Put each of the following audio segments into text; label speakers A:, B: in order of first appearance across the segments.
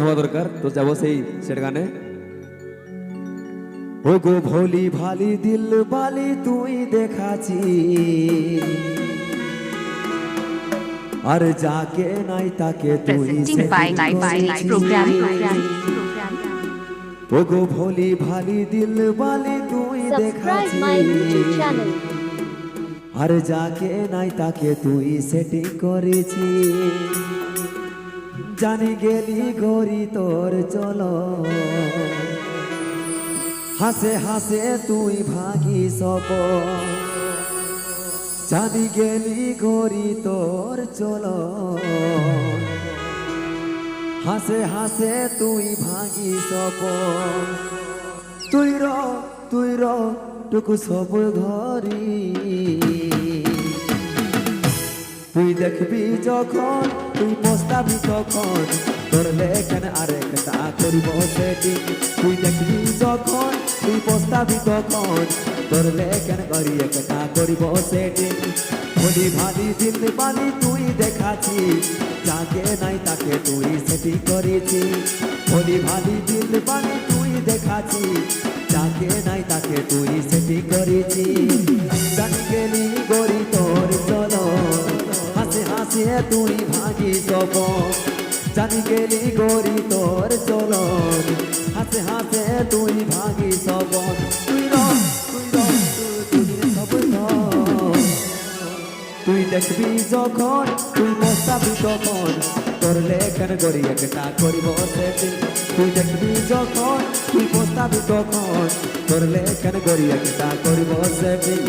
A: হওয়া দরকার, তো যাবো সেটা গানে। ও গো ভোলি ভালি দিল বালি তুই দেখাছি, আর যাকে নাই তাকে তুই ও গো ভোলি ভালি দিল বালি তুই দেখাছি, আর যাকে নাই তাকে তুই সেটিং করেছি। জানি গেলি গরি তোর চলো, হাসে হাসে তুই ভাগি সপ। জানি গেলি গরি তোর চলো, হাসে হাসে তুই ভাগি সপ। তুই র টুকু সব ধরি, তুই দেখবি যখন তুই পস্তাবি তখন, তোর লেখেন আরেকটা করিব সেটিং। তুই দেখবি যখন তুই পস্তাবি তখন, তোর লেখেন করি একটা করিব সেটিং। ভোলি ভালি দিল বালি তুই দেখাছি, যাকে নাই তাকে তুই সেটিং করেছি। ভোলি ভালি দিল বালি তুই দেখাছি, যাকে নাই তাকে তুই সেটিং করেছি। জানি গেলি গরি তোর চলো, হাসে হাসে তুই ভাগি সব। জানি গেলি গরি তোর চলন, হাসে হাসে তুই ভাগি সব। তুই দেখবি যখন তুই পস্তাবি তখন, তোর লেখেন গড়ি একটা করিব সেটিং। তুই দেখবি যখন তুই পস্তাবি তখন, তোর লেখেন গড়ি একটা করিব সেটিং।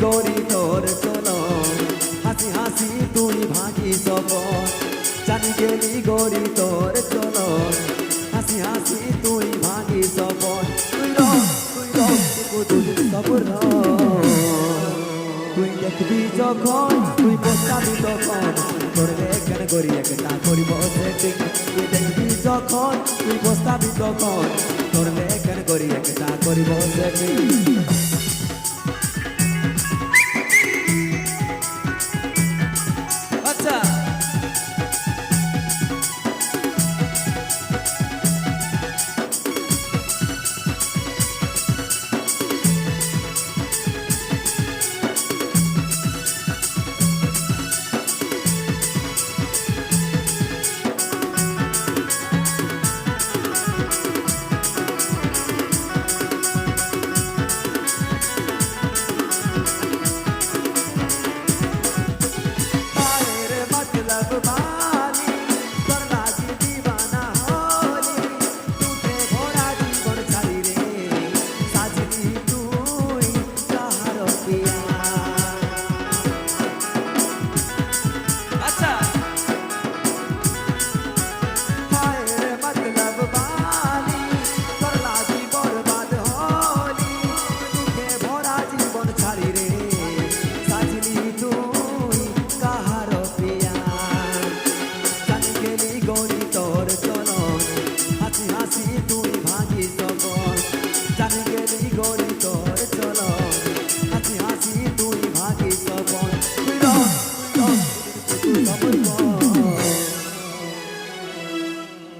A: গরি তোর চলো, হাসি হাসি তুই ভাগি সব। জানি গেলি গরি তোর চলো, হাসি হাসি তুই ভাগি সব। তুই দেখবি যখন তুই পস্তাবি তখন, তোর লেখেন গরি একটা করিব সেটিং। তুই দেখবি যখন তুই পস্তাবি তখন, তোর লেখেন গরি একটা করিব সেটিং।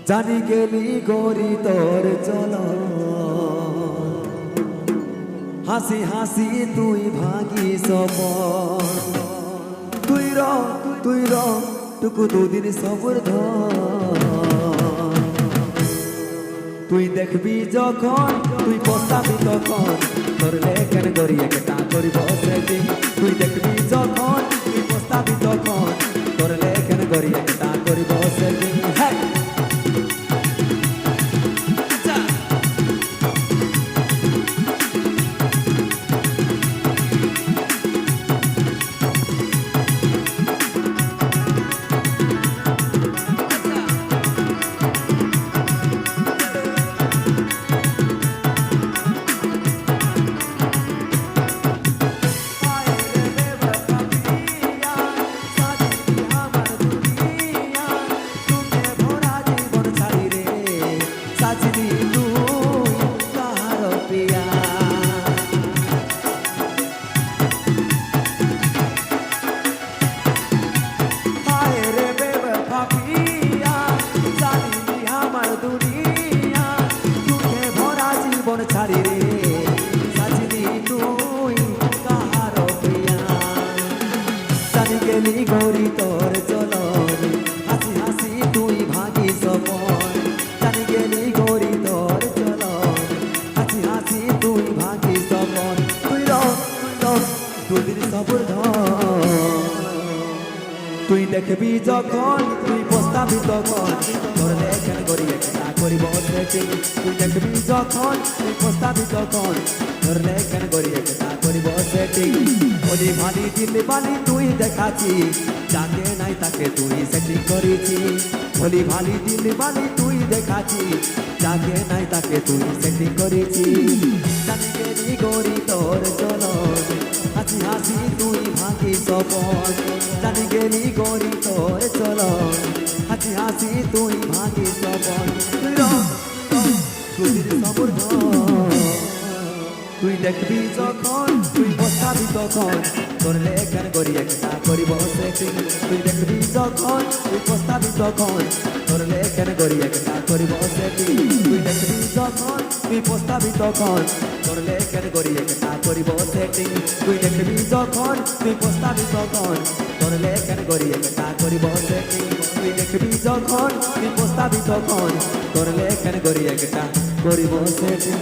A: জানি গেলি গরি তোর চলো, হাসি হাসি তুই ভাগি সব। তুই র টুকু দুদিন সবর ধর। তুই দেখবি যখন তুই পস্তাবি তখন তোর লেখেন করি একটা করিব সেটিং তুই দেখবি যখন তুই পস্তাবি তখন তোর লেখেন করি একটা করিব সেটিং হ্যাঁ ছাড়ি রে সাজনি তুই কাহার প্রিয়া জানি গেলি গরি তোর চলন হাসি হাসি তুই ভাগি সপন জানি গেলি গরি তোর চলন হাসি হাসি তুই ভাগি সপন তুই দুদিন সবর তুই দেখবি যখন তুই পস্তাবি তখন তোর লেখেন করি একটা করিব সেটিং তুই দেখবি যখন তুই পস্তাবি তখন তোর লেখেন করি একটা করিব সেটিং ওলি ভালি দিল্লি বালি তুই দেখাছি যাকে নাই তাকে তুই সেটিং করেছি ওলি ভালি দিল্লি বালি তুই দেখাছি যাকে নাই তাকে তুই সেটিং করেছি জানি গেলি গরি তোর চলন হাসি হাসি তুই ভাগি সপন জানি গেলি গরি তোর চলন হাসি হাসি তুই ভাগি সপন তুই সবর তুই দেখবি যখন তুই পস্তাবি তখন তোর লেখেন করি একটা করিব সেটিং তুই দেখবি যখন তুই পস্তাবি তখন তোর লেখেন করি একটা করিব সেটিং তুই দেখবি যখন তুই পস্তাবি তখন তোর লেখেন করি একটা করিব সেটিং তুই দেখবি যখন তুই পস্তাবি তখন তোর লেখেন করি একটা করিব সেটিং তুই দেখবি যখন তুই পস্তাবি তখন তোর লেখেন করি একটা করিব সেটিং